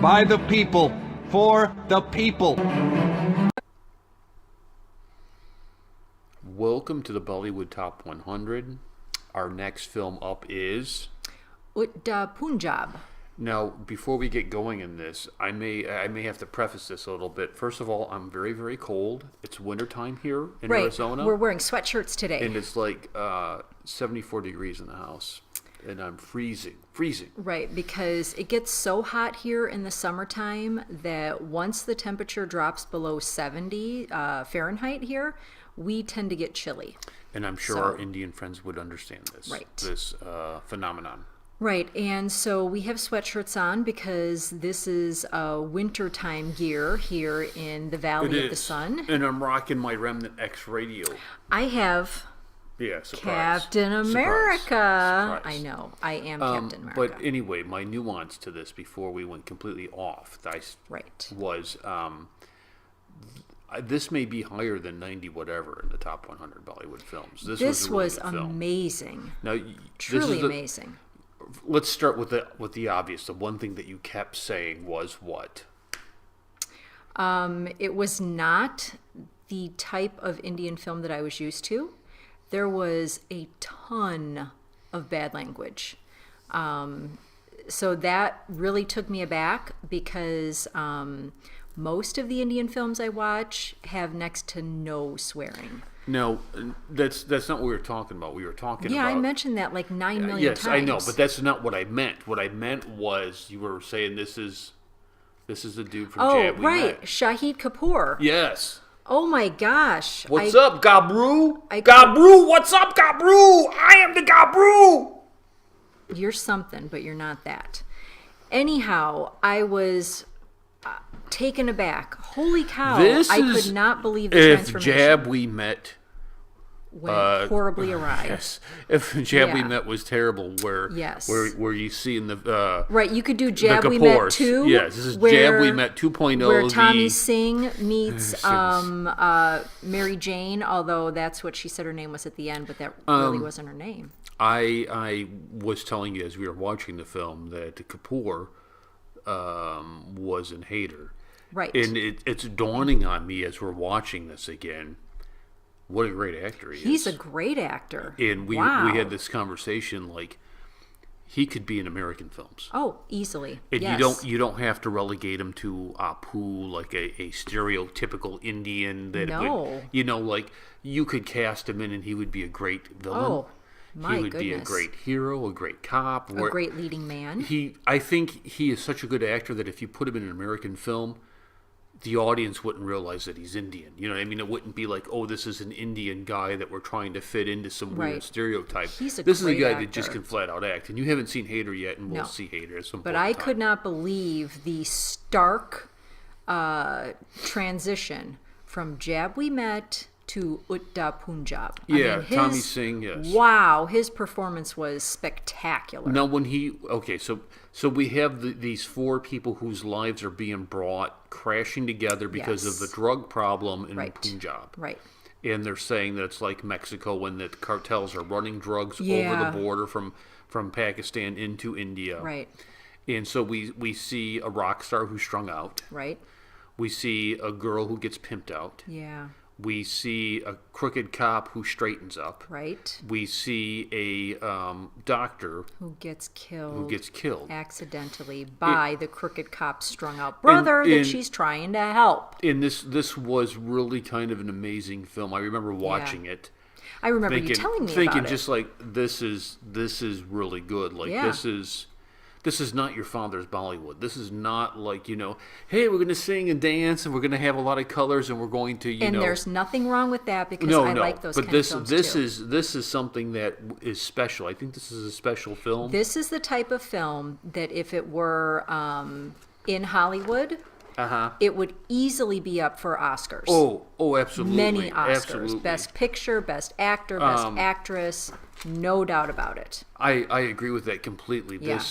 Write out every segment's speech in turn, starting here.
by the people, for the people. Welcome to the Bollywood Top 100. Our next film up is Udta Punjab. Now, before we get going in this, I may have to preface this a little bit. First of all, I'm very, very cold. It's wintertime here in Arizona. We're wearing sweatshirts today. And it's like 74 degrees in the house. And I'm freezing. Right, because it gets so hot here in the summertime that once the temperature drops below 70 Fahrenheit here, we tend to get chilly. And I'm sure our Indian friends would understand this. Right. This phenomenon. Right, and so we have sweatshirts on because this is wintertime gear here in the Valley of the Sun. And I'm rocking my Remnant X radio. I have surprise. Captain America. Surprise. I know, I am Captain America. But anyway, my nuance to this before we went completely off was this may be higher than 90 whatever in the top 100 Bollywood films. This was amazing. Now, truly amazing. Let's start with the obvious. The one thing that you kept saying was what? It was not the type of Indian film that I was used to. There was a ton of bad language. So that really took me aback because most of the Indian films I watch have next to no swearing. No, that's not what we were talking about. We were talking about... Yeah, I mentioned that like 9 million times. Yes, I know, but that's not what I meant. What I meant was you were saying this is the dude from Jab We Met. Shahid Kapoor. Yes. Oh my gosh. What's up, Gabru? Gabru, what's up, Gabru? I am the Gabru! You're something, but you're not that. Anyhow, I was taken aback. Holy cow. I could not believe the transformation. If Jab We Met went horribly awry. Yes. If Jab We Met was terrible, where you see in the right, you could do Jab We Met 2. Yes, this is Jab We Met 2.0. Where Tommy Singh meets Mary Jane, although that's what she said her name was at the end, but that really wasn't her name. I was telling you as we were watching the film that Kapoor was an hater. Right. And it's dawning on me as we're watching this again, what a great actor he is. He's a great actor. And we had this conversation like he could be in American films. Oh, easily. And yes. you don't have to relegate him to Apu, like a stereotypical Indian that would, like you could cast him in and he would be a great villain. Oh. My he would goodness. be a great hero, a great cop. A great leading man. I think he is such a good actor that if you put him in an American film, the audience wouldn't realize that he's Indian. You know what I mean? It wouldn't be like, oh, this is an Indian guy that we're trying to fit into some weird stereotype. This is a guy that just can flat out act. And you haven't seen Hader yet, and we'll see Hader at some point. But I could not believe the stark transition from Jab We Met to Udta Punjab. Tommy Singh, yes. Wow, his performance was spectacular. Now, when so we have these four people whose lives are being brought crashing together because of the drug problem in Punjab. Right. And they're saying that it's like Mexico when the cartels are running drugs over the border from Pakistan into India. Right. And so we see a rock star who's strung out. Right. We see a girl who gets pimped out. Yeah. We see a crooked cop who straightens up. Right. We see a doctor who gets killed accidentally by the crooked cop's strung out brother that she's trying to help. And this was really kind of an amazing film. I remember watching it. I remember you telling me about it. Just like this is really good. Like this is not your father's Bollywood. This is not like, hey, we're going to sing and dance and we're going to have a lot of colors and we're going to, And there's nothing wrong with that because I like those kind of films too. This is something that is special. I think this is a special film. This is the type of film that if it were in Hollywood, it would easily be up for Oscars. Oh, absolutely. Many Oscars. Absolutely. Best Picture, Best Actor, Best Actress. No doubt about it. I agree with that completely. Yeah.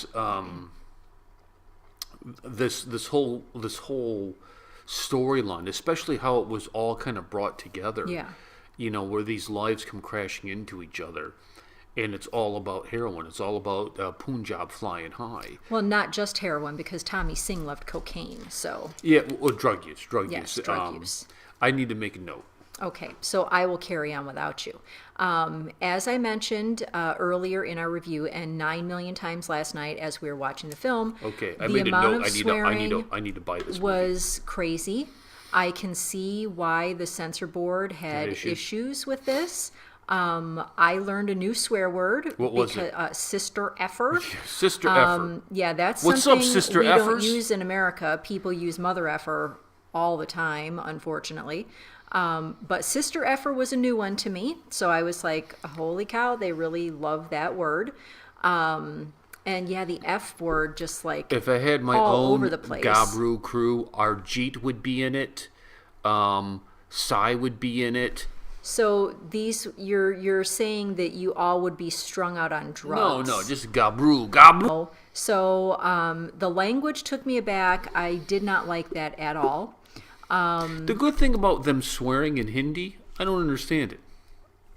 This whole storyline, especially how it was all kind of brought together. Yeah. Where these lives come crashing into each other. and it's all about heroin. It's all about Punjab flying high. Well, not just heroin, because Tommy Singh loved cocaine, so... Yeah, well, drug use. Yes, drug use. I need to make a note. Okay, so I will carry on without you. As I mentioned earlier in our review, and 9 million times last night as we were watching the film, Okay, I the made a amount note. of swearing I need to buy this was crazy. I can see why the censor board had issues with this. I learned a new swear word. What was it? Sister effer. Sister effer. Yeah, that's What's something up, sister we effers? don't use in America. People use mother effer all the time, unfortunately. But sister effer was a new one to me. So I was like, holy cow, they really love that word. And yeah, the F word just like If I had my all own over the place. Gabru crew, Arjeet would be in it. Sai would be in it. So these, you're saying that you all would be strung out on drugs. No, just Gabru. So the language took me aback. I did not like that at all. The good thing about them swearing in Hindi, I don't understand it.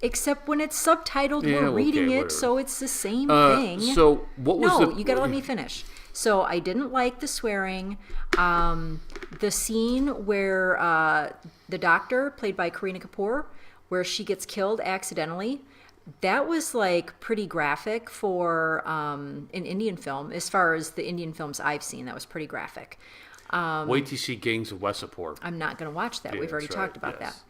Except when it's subtitled, Yeah, we're reading okay, it, whatever. so it's the same thing. So what was No, the... you gotta let me finish. So I didn't like the swearing. The scene where the doctor, played by Kareena Kapoor, where she gets killed accidentally, that was like pretty graphic for an Indian film. As far as the Indian films I've seen, that was pretty graphic. Wait till you see Gangs of Wasseypur. I'm not going to watch that. Yeah, We've already that's talked right, about yes.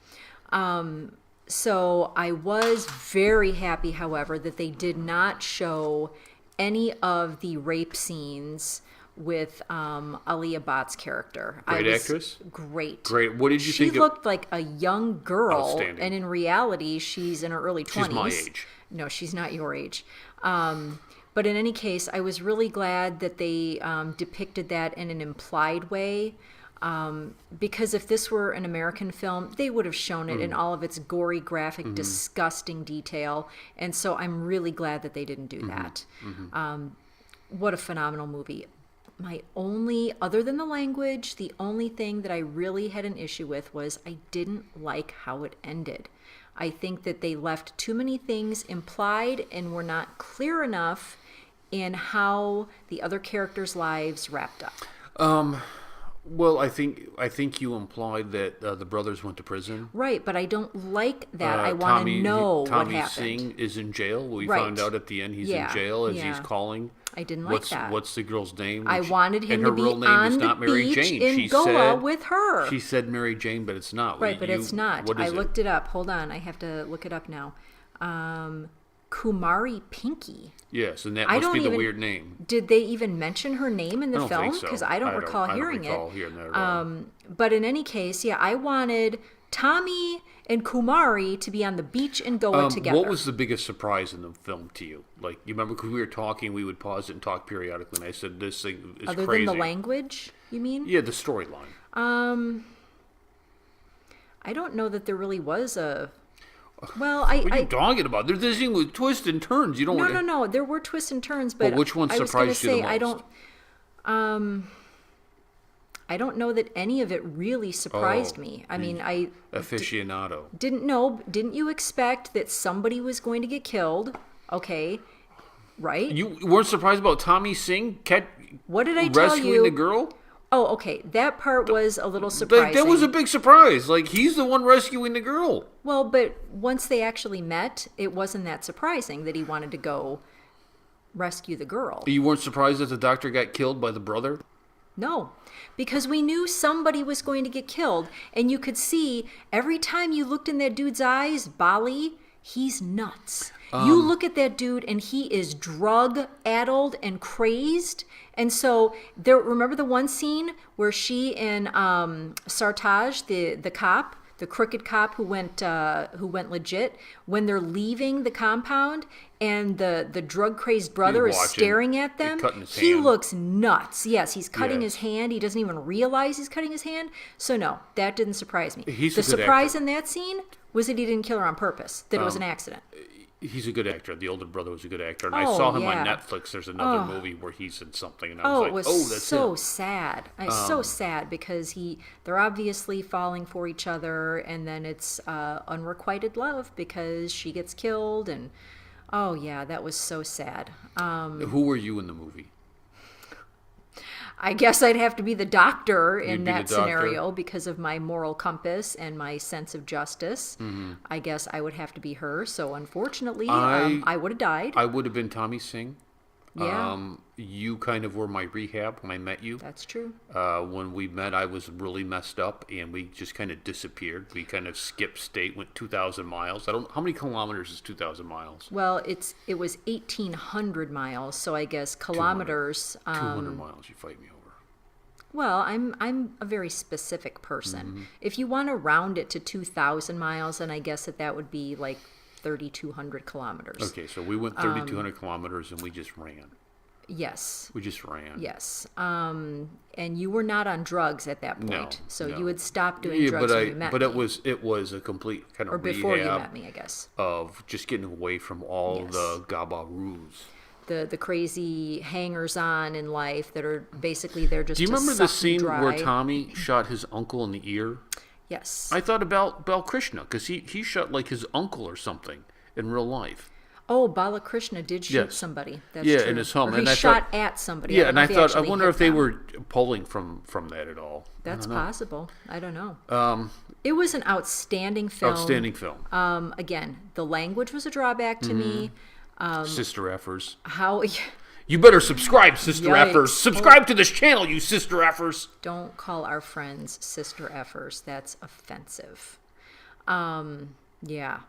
that. So I was very happy, however, that they did not show any of the rape scenes with Alia Bhatt's character. Great actress? Great. Great. What did you think She looked like a young girl, Outstanding. and in reality, she's in her early 20s. She's my age. No, she's not your age. But in any case, I was really glad that they depicted that in an implied way. Because if this were an American film, they would have shown it in all of its gory, graphic, disgusting detail. And so I'm really glad that they didn't do that. What a phenomenal movie. My only, other than the language, the only thing that I really had an issue with was I didn't like how it ended. I think that they left too many things implied and were not clear enough in how the other characters' lives wrapped up. Well, I think you implied that the brothers went to prison. Right, but I don't like that. I want to know what Tommy happened. Singh is in jail. We Right. found out at the end he's Yeah, in jail as yeah. he's calling. I didn't like that. What's the girl's name? I wanted him and to her be real name on is the not Mary beach Jane. in She Goa said, with her. She said Mary Jane, but it's not. Right, but it's not. What is I looked it up. Hold on, I have to look it up now. Kumari Pinky. Yes, and that I must don't be the even- weird name. Did they even mention her name in the I don't film? think so. Because I don't recall hearing recall it. hearing that at all. But in any case, yeah, I wanted Tommy and Kumari to be on the beach in Goa together. What was the biggest surprise in the film to you? Like, you remember, because we were talking, we would pause it and talk periodically, and I said, this thing is Other crazy. than the language, you mean? Yeah, the storyline. I don't know that there really was a... Well, What are you talking about? There's this thing with twists and turns. You don't want to... No. There were twists and turns, but which one I was gonna surprised you the say, most? I don't know that any of it really surprised Oh, me. I mean, I Aficionado. didn't you expect that somebody was going to get killed? Okay, right? You weren't surprised about Tommy Singh What did I tell rescuing you? the girl? Oh, okay. That part was a little surprising. Like, that was a big surprise. Like, he's the one rescuing the girl. Well, but once they actually met, it wasn't that surprising that he wanted to go rescue the girl. You weren't surprised that the doctor got killed by the brother? No, because we knew somebody was going to get killed, and you could see every time you looked in that dude's eyes, Bali, he's nuts. You look at that dude, and he is drug-addled and crazed. And so, remember the one scene where she and Sartaj, the cop, the crooked cop who went legit, when they're leaving the compound and the drug-crazed brother is watching, staring at them, cutting his he hand. looks nuts. Yes, he's cutting Yes. his hand. He doesn't even realize he's cutting his hand. So no, that didn't surprise me. He's a The good surprise actor. in that scene was that he didn't kill her on purpose, that it was an accident. He's a good actor. The older brother was a good actor. And I Oh, saw him yeah. on Netflix. There's another movie where he's in something. And I Oh, was it like, was that's so him. sad. It's so sad because they're obviously falling for each other, and then it's unrequited love because she gets killed, and Oh, yeah, that was so sad. Who were you in the movie? I guess I'd have to be the doctor in You'd be that the doctor. scenario because of my moral compass and my sense of justice. I guess I would have to be her. So unfortunately, I would have died. I would have been Tommy Singh. Yeah. You kind of were my rehab when I met you. That's true. When we met, I was really messed up, and we just kind of disappeared. We kind of skipped state, went 2,000 miles. How many kilometers is 2,000 miles? Well, it was 1,800 miles, so I guess kilometers. 200 miles. You fight me over. Well, I'm a very specific person. If you want to round it to 2,000 miles, then I guess that would be like 3,200 kilometers. Okay, so we went 3,200 kilometers, and we just ran. Yes. We just ran. Yes. And you were not on drugs at that point. No, So no. you had stopped doing drugs when you met me. But it was a complete kind of or before rehab you met me, I guess. of just getting away from all Yes. the gabaroos. The crazy hangers-on in life that are basically there just Do you to remember the suck you scene where dry. Tommy shot his uncle in the ear? Yes. I thought about Balkrishna, because he shot like his uncle or something in real life. Oh, Balakrishna did shoot Yes. somebody. That's Yeah, true. in his home. Or he And I shot thought- at somebody. Yeah, don't and know I if he thought, I actually wonder hit if they them. were pulling from that at all. That's I don't know. possible. I don't know. It was an outstanding film. Outstanding film. Again, the language was a drawback to me. Sister effers. How You better subscribe, Sister Yikes. effers. Subscribe to this channel, you Sister effers. don't call our friends sister effers. That's offensive. Yeah.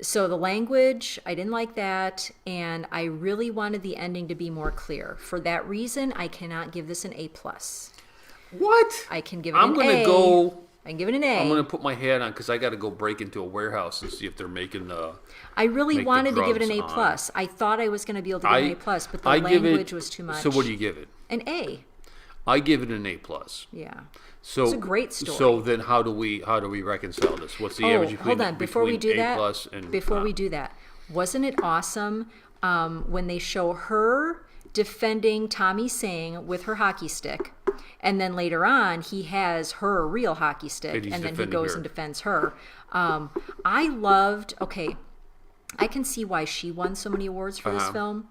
So the language, I didn't like that, and I really wanted the ending to be more clear. For that reason, I cannot give this an A+. What? I can give it I'm an gonna A. go. I can give it an A. I'm gonna put my hat on because I got to go break into a warehouse and see if they're making the. I really make the wanted to give it an A+. drugs on. I thought I was going to be able to give it an A+, but the I give language it, was too much. So what do you give it? An A. I give it an A+. Yeah. So It's a great story. So then, how do we reconcile this? What's the average between, hold on. Before we do between A+ that, and before we do that, wasn't it awesome when they show her defending Tommy Singh with her hockey stick, and then later on he has her real hockey stick, And he's and then he defending goes her. and defends her. I loved. Okay, I can see why she won so many awards for this film.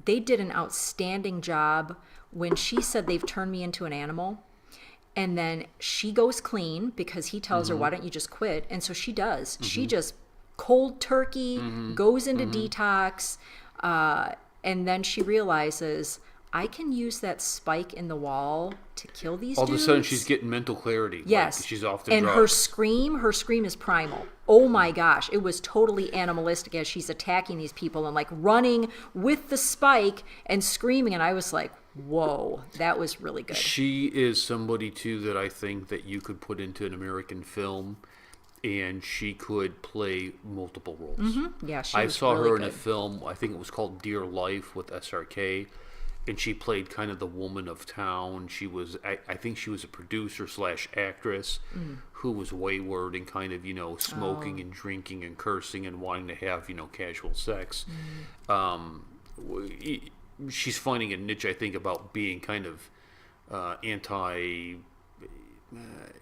They did an outstanding job when she said they've turned me into an animal. And then she goes clean because he tells her, why don't you just quit? And so she does. She just cold turkey, goes into detox. And then she realizes, I can use that spike in the wall to kill these all dudes. of a sudden she's getting mental clarity. Yes. Like she's off the and drugs. her scream is primal. Oh my gosh. It was totally animalistic as she's attacking these people and like running with the spike and screaming. And I was like, whoa, that was really good. She is somebody too that I think that you could put into an American film, and she could play multiple roles. Yeah, she I was saw really her in a good. film. I think it was called Dear Life with SRK, and she played kind of the woman of town. She was, I think, she was a producer slash actress who was wayward and kind of smoking and drinking and cursing and wanting to have casual sex. She's finding a niche, I think, about being kind of anti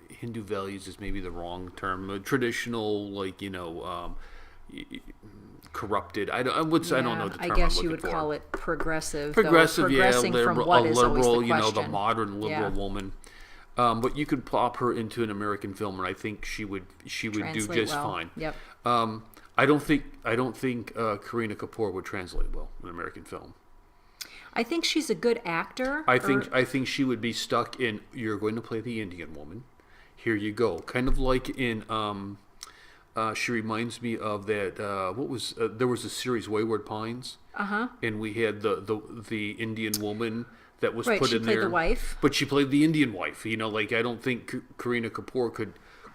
Hindu values is maybe the wrong term. Traditional, corrupted. I don't know the term I guess I'm you looking would for. call it progressive. Progressive, though. Progressing liberal, from what a is liberal, always the the question. modern liberal Yeah. woman. But you could plop her into an American film, and I think she would do Translate just well. fine. Yep. I don't think Kareena Kapoor would translate well in an American film. I think she's a good actor. I think she would be stuck in, you're going to play the Indian woman. Here you go. Kind of like in she reminds me of that there was a series Wayward Pines. And we had the Indian woman that was Right, put she in played there. the wife. But she played the Indian wife. I don't think Kareena Kapoor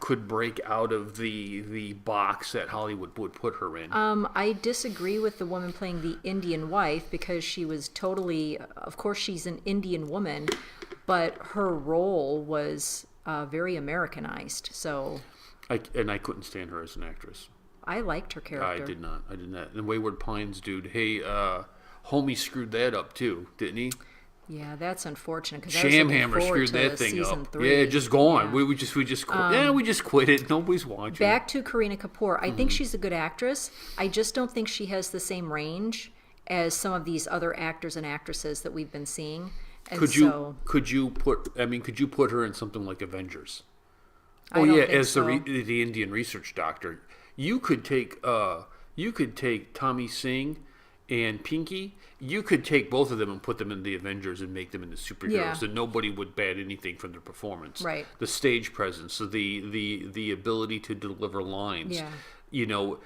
could break out of the box that Hollywood would put her in. I disagree with the woman playing the Indian wife because she was totally, of course she's an Indian woman, but her role was very Americanized. So I couldn't stand her as an actress. I liked her character. I did not. And Wayward Pines dude, hey, homie screwed that up too, didn't he? Yeah, that's unfortunate. Because Shamhammer screwed that thing up. Yeah, just gone. Yeah. We just quit. We just quit it. Nobody's watching. Back to Kareena Kapoor. I think she's a good actress. I just don't think she has the same range as some of these other actors and actresses that we've been seeing. And could you put her in something like Avengers? I don't think as so. the Indian research doctor, you could take Tommy Singh and Pinky. You could take both of them and put them in the Avengers and make them into superheroes, and nobody would bat anything from their performance. Right. The stage presence, so the ability to deliver lines. Yeah. You know,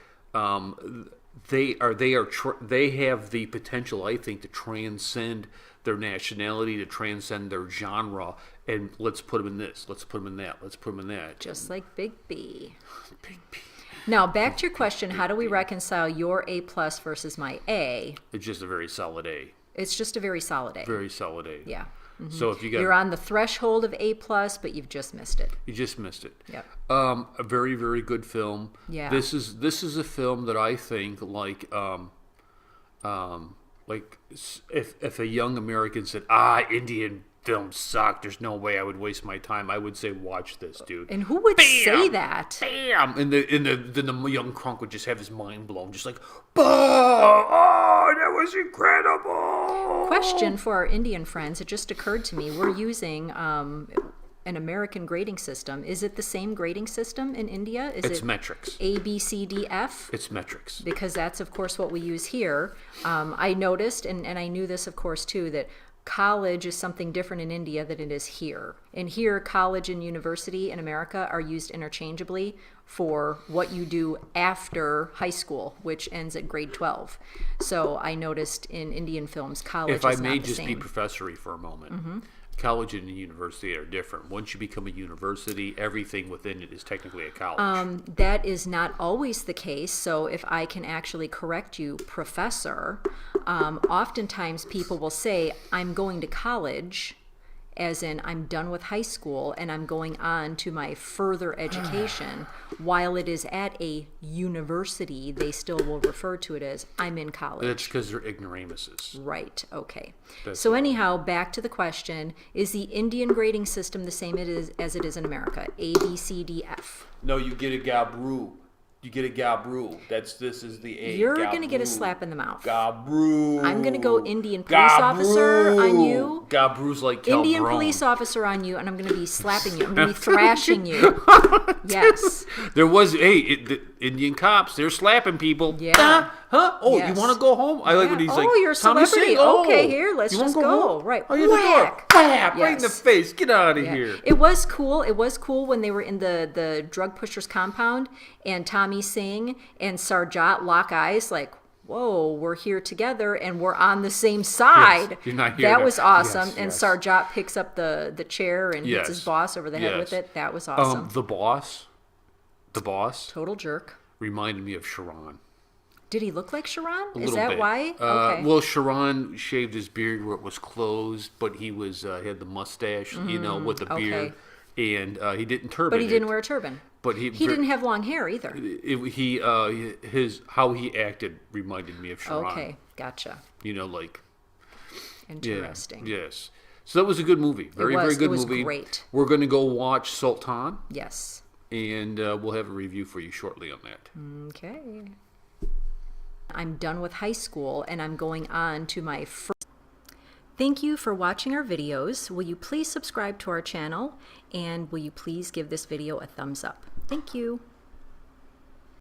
they have the potential, I think, to transcend their nationality, to transcend their genre, and let's put them in this, let's put them in that, let's put them in that. Just like Big B. Big B. Now, back to your question, how do we reconcile your A+ versus my A? It's just a very solid A. It's just a very solid A. Very solid A. Yeah. So if You're on the threshold of A+, but you've just missed it. You just missed it. Yep. A very, very good film. Yeah. This is a film that I think like if a young American said, Indian films suck, there's no way I would waste my time, I would say, watch this, dude. And who would say that? Bam! And then the young crunk would just have his mind blown, just like, oh, that was incredible. Question for our Indian friends. It just occurred to me. We're using an American grading system. Is it the same grading system in India? It's metrics. A, B, C, D, F? It's metrics. Because that's, of course, what we use here. I noticed, and I knew this, of course, too, that college is something different in India than it is here. And here, college and university in America are used interchangeably for what you do after high school, which ends at grade 12. So I noticed in Indian films, college is not the same. If I may just be professory for a moment, college and university are different. Once you become a university, everything within it is technically a college. That is not always the case. So if I can actually correct you, professor, oftentimes people will say, I'm going to college, as in I'm done with high school and I'm going on to my further education. While it is at a university, they still will refer to it as I'm in college. That's because they're ignoramuses. Right, okay. That's so anyhow, back to the question, is the Indian grading system the same as it is in America? A, B, C, D, F? No, you get a Gabru. You get a Gabru. This is the A. You're going to get a slap in the mouth. Gabru. I'm going to go Indian police officer on you. Gabru's like Cal Indian Brown. Police officer on you, and I'm going to be slapping you. I'm going to be thrashing you. Yes. There was, the Indian cops, they're slapping people. Yeah. Huh? Oh, Yes. you want to go home? I like when he's like, you're a Tommy celebrity. Singh, oh, Okay, here, let's you wanna just go. home? Right. Oh, you're Whack. the door. Whap, right in the Yes. face. Get out of Yeah. here. It was cool. It was cool when they were in the drug pusher's compound and Tommy Singh and Sarjat lock eyes like, whoa, we're here together and we're on the same side. Yes, you're not here that to- was awesome. yes, and yes. Sarjat picks up the chair and hits his boss over the head with it. That was awesome. The boss Total jerk. reminded me of Sharon. Did he look like Sharon? A Is little that bit. why? Okay. Well, Sharon shaved his beard where it was closed, but he was had the mustache, with the beard, and he didn't turban. But he didn't wear a turban. But he didn't have long hair either. How he acted reminded me of Sharon. Okay, gotcha. Interesting. Yes. So that was a good movie. Very good It was movie. great. We're going to go watch Sultan, Yes. and we'll have a review for you shortly on that. Okay. I'm done with high school and I'm going on to my first. Thank you for watching our videos. Will you please subscribe to our channel and will you please give this video a thumbs up? Thank you.